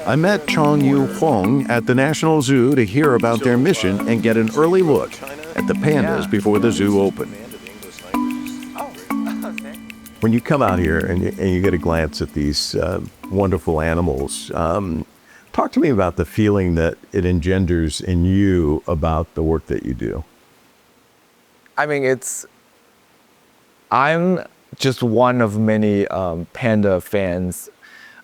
I met Qiongyu Huang at the National Zoo to hear about their mission and get an early look at the pandas before the zoo opened. When you come out here and you get a glance at these wonderful animals, talk to me about the feeling that it engenders in you about the work that you do. I mean, I'm just one of many panda fans.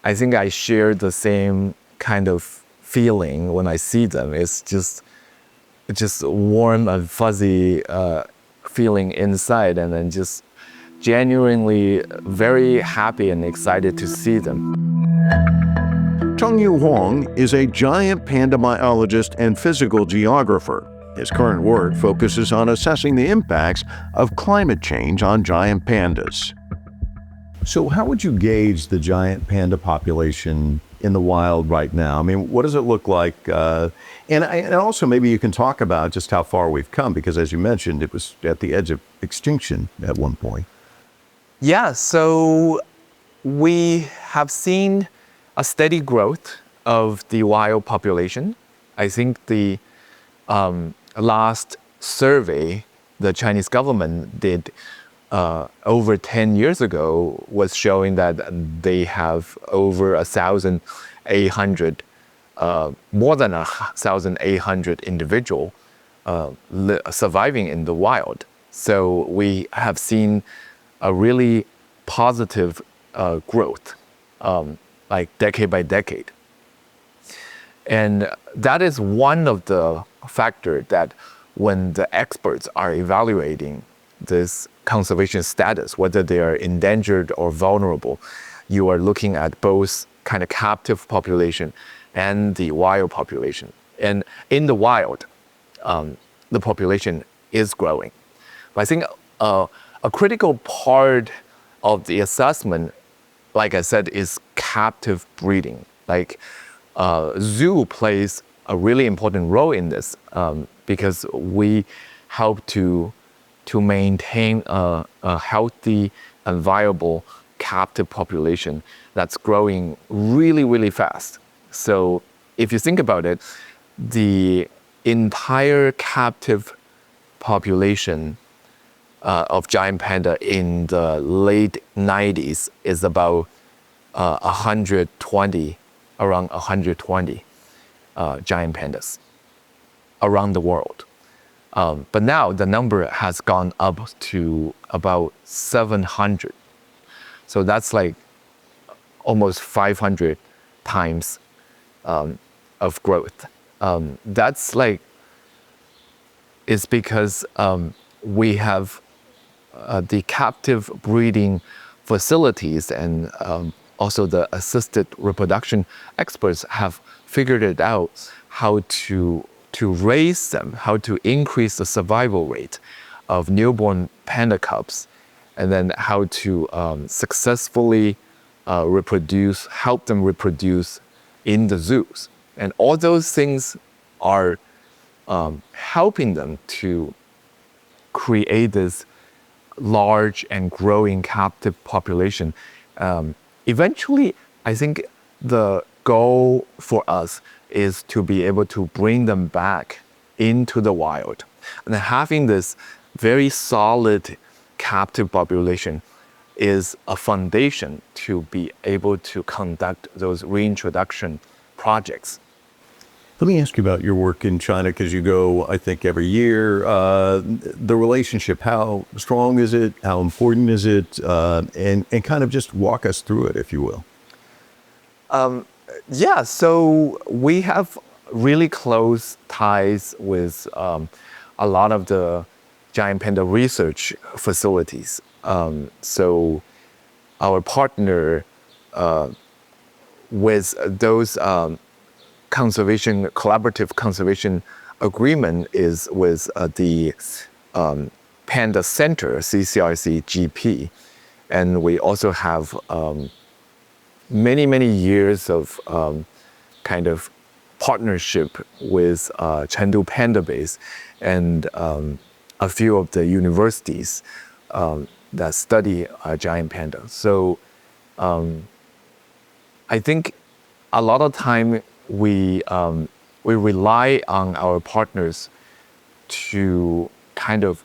I think I share the same kind of feeling when I see them. It's just warm and fuzzy feeling inside, and then just genuinely very happy and excited to see them. Qiongyu Huang is a giant panda biologist and physical geographer. His current work focuses on assessing the impacts of climate change on giant pandas. So how would you gauge the giant panda population in the wild right now? I mean, what does it look like? And also maybe you can talk about just how far we've come, because as you mentioned, it was at the edge of extinction at one point. Yeah, so we have seen a steady growth of the wild population. I think the last survey the Chinese government did over 10 years ago was showing that they have over 1,800, more than 1,800 individuals surviving in the wild. So we have seen a really positive growth, like decade by decade. And that is one of the factors that when the experts are evaluating this conservation status, whether they are endangered or vulnerable, you are looking at both kind of captive population and the wild population. And in the wild, the population is growing. But I think a critical part of the assessment, like I said, is captive breeding. Like zoo plays a really important role in this because we help to maintain a healthy and viable captive population that's growing really, really fast. So if you think about it, the entire captive population of giant panda in the late 90s is about 120, around 120 giant pandas around the world. But now the number has gone up to about 700. So that's like almost 500 times of growth. That's like, it's because we have the captive breeding facilities and also the assisted reproduction experts have figured it out how to raise them, how to increase the survival rate of newborn panda cubs, and then how to successfully reproduce, help them reproduce in the zoos. And all those things are helping them to create this large and growing captive population. Eventually, I think the goal for us is to be able to bring them back into the wild. And having this very solid captive population is a foundation to be able to conduct those reintroduction projects. Let me ask you about your work in China, because you go, I think, every year. The relationship, how strong is it? How important is it? And kind of just walk us through it, if you will. Yeah, so we have really close ties with a lot of the giant panda research facilities. So our partner with those collaborative conservation agreement is with the Panda Center, CCRC-GP. And we also have many, many years of kind of partnership with Chengdu Panda Base and a few of the universities that study giant panda. So I think a lot of time we rely on our partners to kind of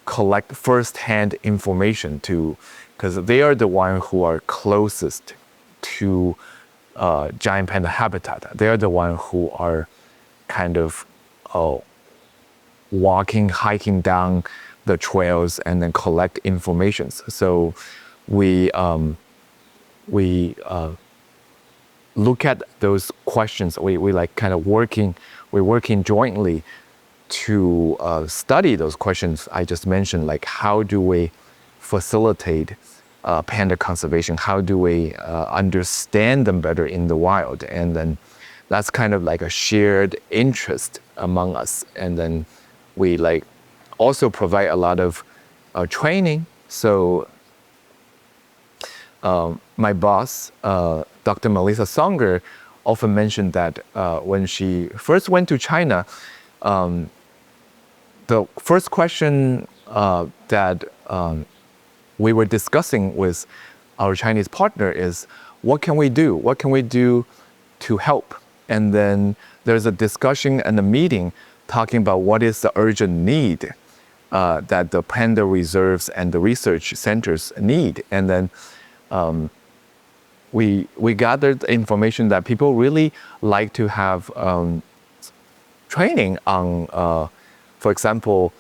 collect first-hand information because they are the one who are closest to giant panda habitat. They are the one who are kind of hiking down the trails and then collect information. So we look at those questions. We like kind of we're working jointly to study those questions I just mentioned, like how do we facilitate panda conservation? How do we understand them better in the wild? And then that's kind of like a shared interest among us. And then we like also provide a lot of training. So my boss, Dr. Melissa Songer, often mentioned that when she first went to China, the first question that we were discussing with our Chinese partner is, what can we do? What can we do to help? And then there's a discussion and a meeting talking about what is the urgent need that the panda reserves and the research centers need. And then we gathered information that people really like to have training on, for example,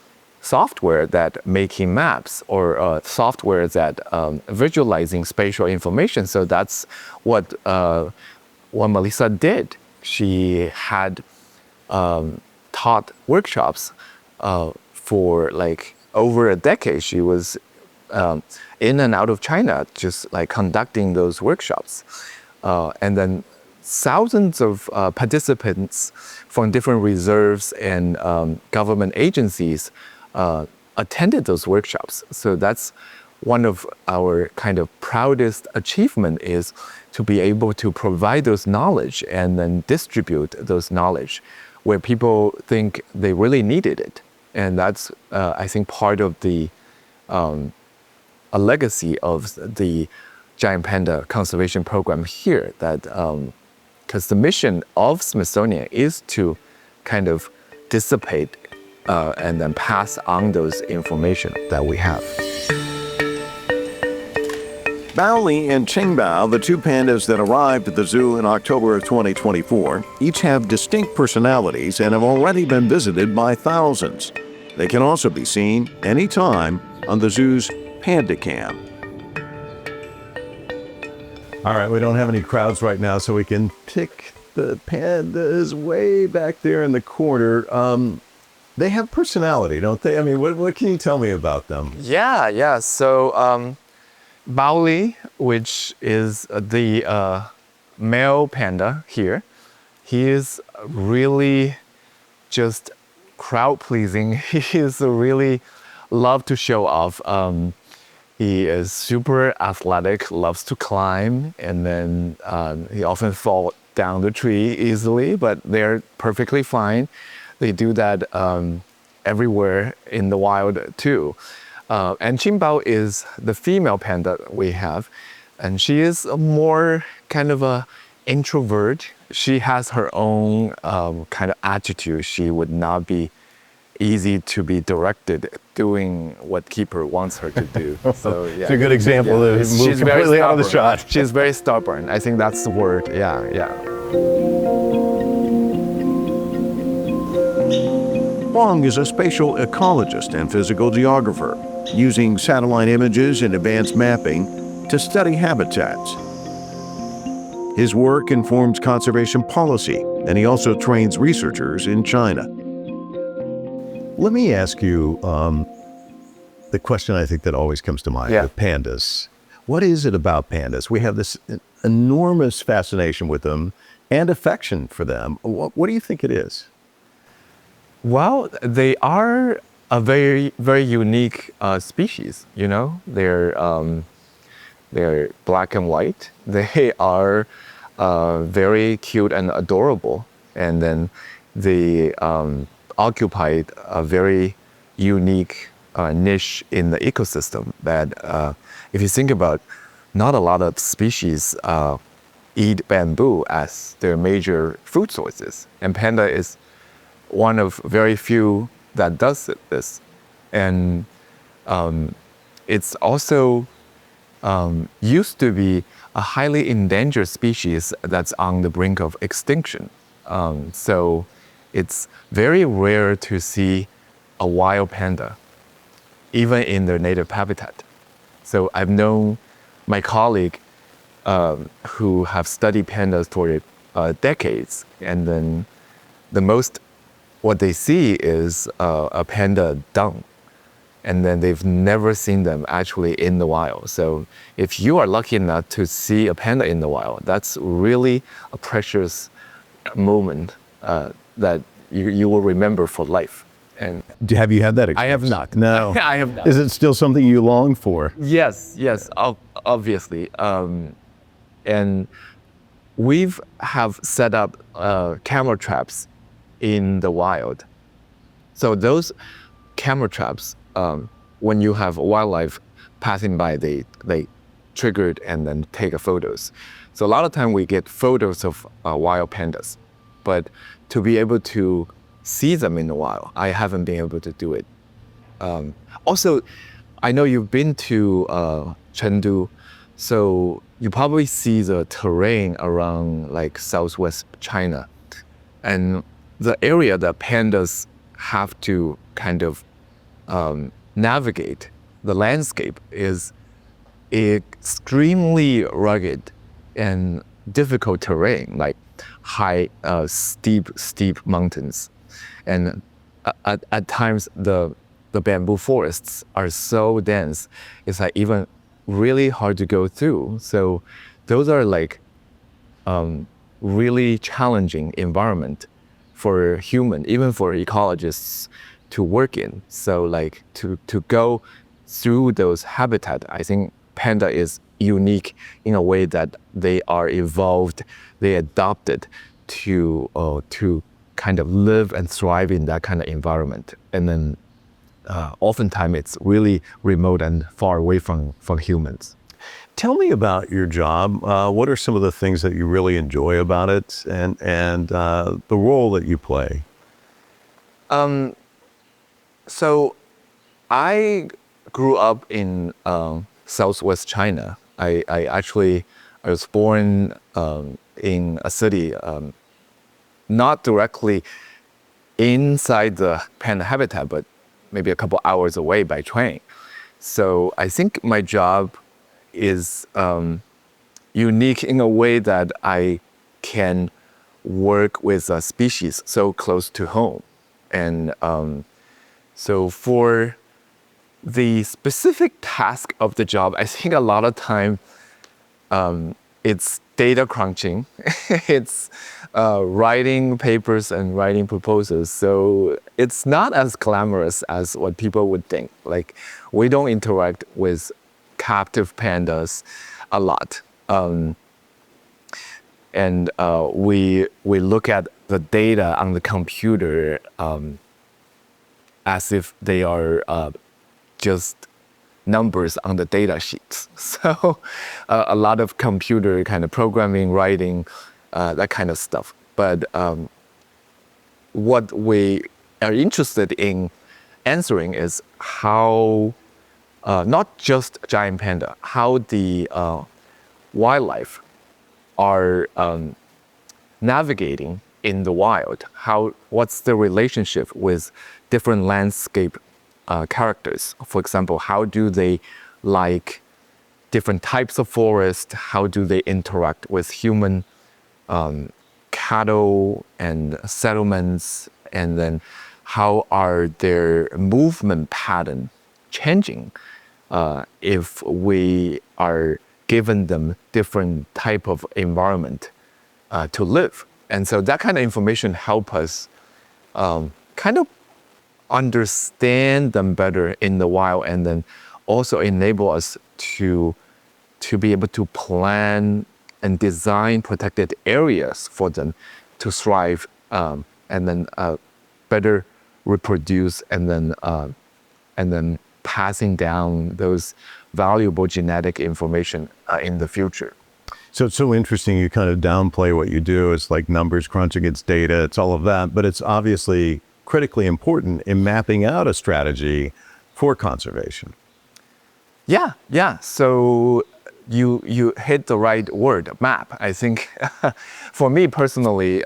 software that making maps or software that visualizing spatial information. So that's what Melissa did. She had taught workshops for like over a decade. She was in and out of China, just like conducting those workshops. And then thousands of participants from different reserves and government agencies attended those workshops. So that's one of our kind of proudest achievement, is to be able to provide those knowledge and then distribute those knowledge where people think they really needed it. And that's, I think, part of the a legacy of the giant panda conservation program here, that because the mission of Smithsonian is to kind of dissipate and then pass on those information that we have. Baoli and Qingbao, the two pandas that arrived at the zoo in October of 2024, each have distinct personalities and have already been visited by thousands. They can also be seen anytime on the zoo's Panda Cam. All right, we don't have any crowds right now, so we can pick the pandas way back there in the corner. They have personality, don't they? I mean, what can you tell me about them? Yeah. So Baoli, which is the male panda here, he is really just crowd pleasing. He is really love to show off. He is super athletic, loves to climb, and then he often falls down the tree easily, but they're perfectly fine. They do that everywhere in the wild too. And Qingbao is the female panda we have, and she is a more kind of a introvert. She has her own kind of attitude. She would not be easy to be directed doing what keeper wants her to do. So yeah, it's a good example of move completely out of the shot. She's very stubborn. I think that's the word. Yeah. Huang is a spatial ecologist and physical geographer, using satellite images and advanced mapping to study habitats. His work informs conservation policy, and he also trains researchers in China. Let me ask you the question I think that always comes to mind, the pandas. What is it about pandas? We have this enormous fascination with them and affection for them. What do you think it is? Well, they are a very, very unique species. You know, they're black and white. They are very cute and adorable, and then they occupied a very unique niche in the ecosystem that, if you think about, not a lot of species eat bamboo as their major food sources. And panda is one of very few that does this. And it's also used to be a highly endangered species that's on the brink of extinction. So it's very rare to see a wild panda, even in their native habitat. So I've known my colleague who have studied pandas for decades, and then what they see is a panda dung, and then they've never seen them actually in the wild. So if you are lucky enough to see a panda in the wild, that's really a precious moment that you will remember for life. And Have you had that experience? I have not. No. I have not. Is it still something you long for? Yes, obviously. And we've have set up camera traps in the wild. So those camera traps, when you have wildlife passing by, they triggered and then take photos. So a lot of time we get photos of wild pandas, but to be able to see them in the wild, I haven't been able to do it. Also, I know you've been to Chengdu, so you probably see the terrain around like southwest China. And the area that pandas have to kind of navigate, the landscape is extremely rugged and difficult terrain, like high, steep mountains. And at times the bamboo forests are so dense, it's like even really hard to go through. So those are like really challenging environment for human, even for ecologists to work in. So like to go through those habitat, I think panda is unique in a way that they are evolved, they adopted to kind of live and thrive in that kind of environment. And then oftentimes it's really remote and far away from humans. Tell me about your job. What are some of the things that you really enjoy about it, and the role that you play? So I grew up in southwest China. I was born in a city not directly inside the panda habitat, but maybe a couple hours away by train. So I think my job is unique in a way that I can work with a species so close to home. And so for the specific task of the job, I think a lot of time it's data crunching, it's writing papers and writing proposals. So it's not as glamorous as what people would think. Like, we don't interact with captive pandas a lot. And we look at the data on the computer as if they are just numbers on the data sheets. So a lot of computer kind of programming, writing, that kind of stuff. But what we are interested in answering is how, not just giant panda, how the wildlife are navigating in the wild. What's the relationship with different landscape characters? For example, how do they like different types of forest? How do they interact with human cattle and settlements? And then how are their movement pattern changing if we are given them different type of environment to live? And so that kind of information help us kind of understand them better in the wild, and then also enable us to be able to plan and design protected areas for them to thrive, and then better reproduce, and then passing down those valuable genetic information in the future. So it's so interesting. You kind of downplay what you do. It's like numbers crunching, it's data, it's all of that. But it's obviously critically important in mapping out a strategy for conservation. Yeah. So you hit the right word, map. I think for me personally,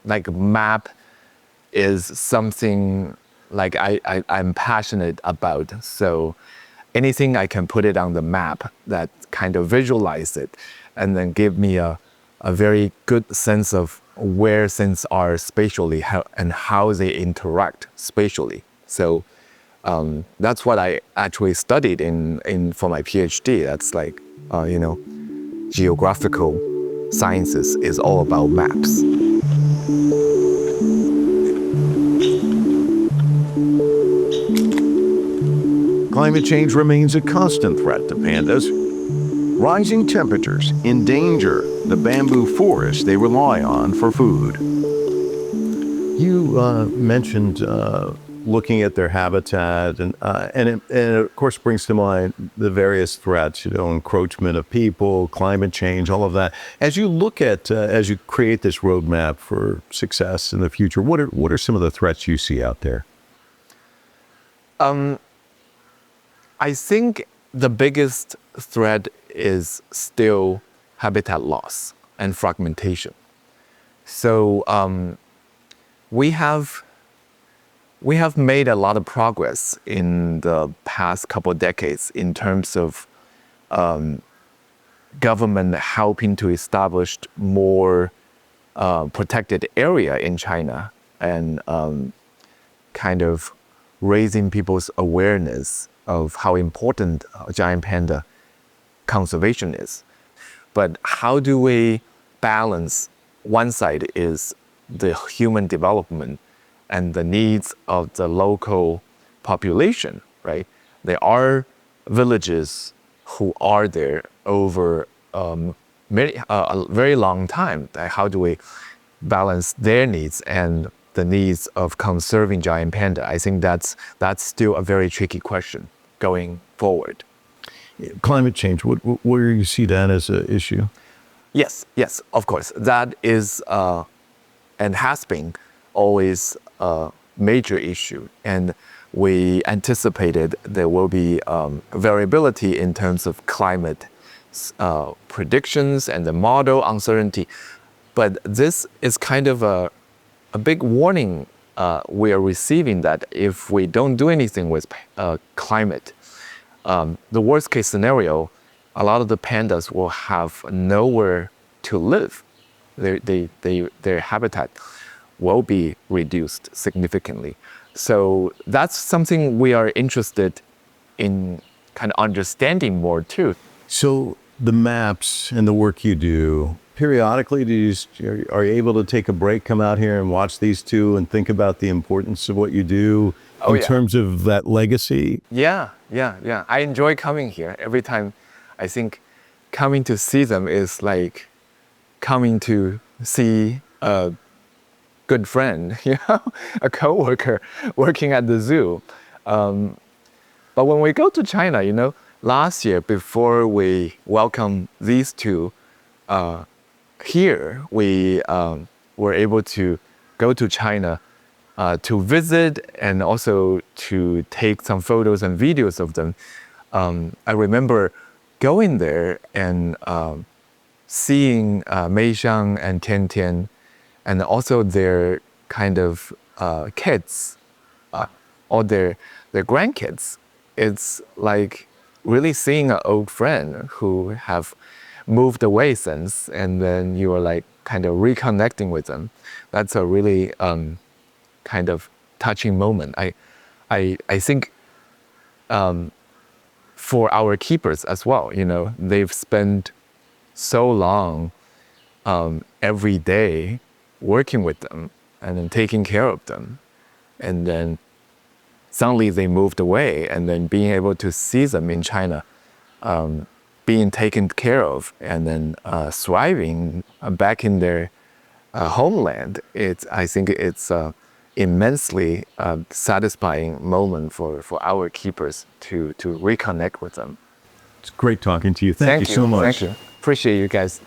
like map is something like I'm passionate about. So anything I can put it on the map that kind of visualize it and then give me a very good sense of where things are spatially and how they interact spatially. So that's what I actually studied for my PhD. That's like, geographical sciences is all about maps. Climate change remains a constant threat to pandas. Rising temperatures endanger the bamboo forests they rely on for food. You mentioned looking at their habitat, and it of course brings to mind the various threats, encroachment of people, climate change, all of that. As you look at, as you create this roadmap for success in the future, what are some of the threats you see out there? I think the biggest threat is still habitat loss and fragmentation. So we have made a lot of progress in the past couple of decades in terms of government helping to establish more protected area in China and kind of raising people's awareness of how important giant panda conservation is. But how do we balance? One side is the human development and the needs of the local population, right? There are villages who are there over a very long time. How do we balance their needs and the needs of conserving giant panda? I think that's still a very tricky question going forward. Climate change, where do you see that as an issue? Yes, of course. That is and has been always a major issue. And we anticipated there will be variability in terms of climate predictions and the model uncertainty. But this is kind of a big warning we are receiving that if we don't do anything with climate, the worst case scenario, a lot of the pandas will have nowhere to live. Their habitat will be reduced significantly. So that's something we are interested in kind of understanding more too. So the maps and the work you do, periodically, are you able to take a break, come out here and watch these two and think about the importance of what you do in terms of that legacy? Yeah. I enjoy coming here. Every time I think coming to see them is like coming to see a good friend, a coworker working at the zoo. But when we go to China, last year before we welcome these two, here we were able to go to China to visit and also to take some photos and videos of them. I remember going there and seeing Mei Xiang and Tian Tian, and also their kind of kids, or their grandkids. It's like really seeing an old friend who have moved away since, and then you are like kind of reconnecting with them. That's a really kind of touching moment. I think for our keepers as well, they've spent so long every day working with them and then taking care of them, and then suddenly they moved away, and then being able to see them in China being taken care of and then thriving back in their homeland, I think it's immensely satisfying moment for our keepers to reconnect with them. It's great talking to you. Thank you so much. Thank you. appreciate you guys